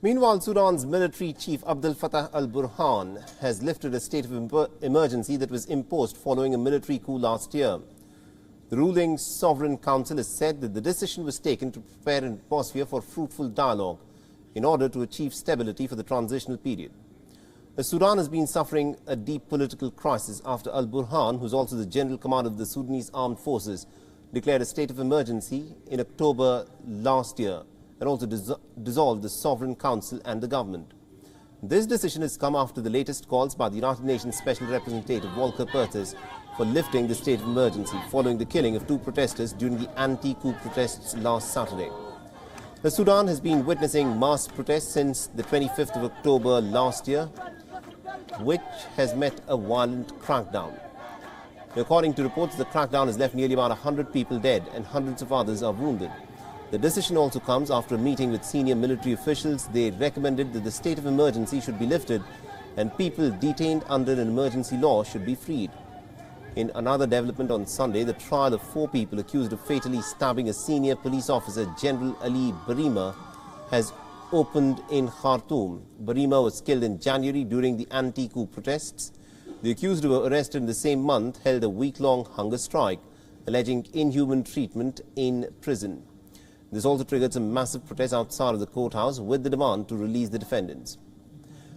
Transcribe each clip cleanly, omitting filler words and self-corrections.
Meanwhile, Sudan's military chief Abdel Fattah al-Burhan has lifted a state of emergency that was imposed following a military coup last year. The ruling Sovereign Council has said that the decision was taken to prepare an atmosphere for fruitful dialogue in order to achieve stability for the transitional period. The Sudan has been suffering a deep political crisis after al-Burhan, who is also the general commander of the Sudanese armed forces, declared a state of emergency in October last year and also dissolved the Sovereign Council and the government. This decision has come after the latest calls by the United Nations Special Representative Volker Perthes for lifting the state of emergency following the killing of 2 protesters during the anti-coup protests last Saturday. The Sudan has been witnessing mass protests since the 25th of October last year, which has met a violent crackdown. According to reports, the crackdown has left nearly about 100 people dead and hundreds of others are wounded. The decision also comes after a meeting with senior military officials. They recommended that the state of emergency should be lifted and people detained under an emergency law should be freed. In another development on Sunday, the trial of 4 people accused of fatally stabbing a senior police officer, General Ali Barima, has opened in Khartoum. Barima was killed in January during the anti-coup protests. The accused, who were arrested in the same month, held a week-long hunger strike, alleging inhuman treatment in prison. This also triggered some massive protests outside of the courthouse with the demand to release the defendants.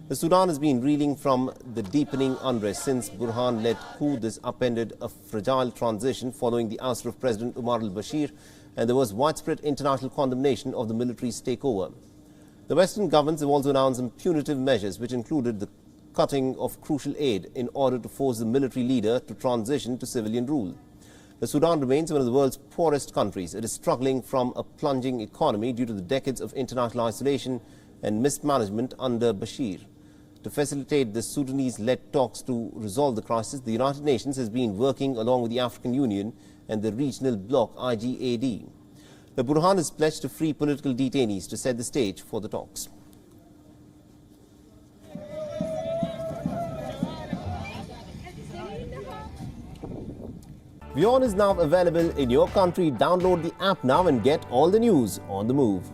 The Sudan has been reeling from the deepening unrest since Burhan-led coup. This upended a fragile transition following the ouster of President Al-Bashir, and there was widespread international condemnation of the military's takeover. The Western governments have also announced some punitive measures, which included the cutting of crucial aid in order to force the military leader to transition to civilian rule. The Sudan remains one of the world's poorest countries. It is struggling from a plunging economy due to the decades of international isolation and mismanagement under Bashir. To facilitate the Sudanese-led talks to resolve the crisis, the United Nations has been working along with the African Union and the regional bloc IGAD. The Burhan has pledged to free political detainees to set the stage for the talks. WION is now available in your country. Download the app now and get all the news on the move.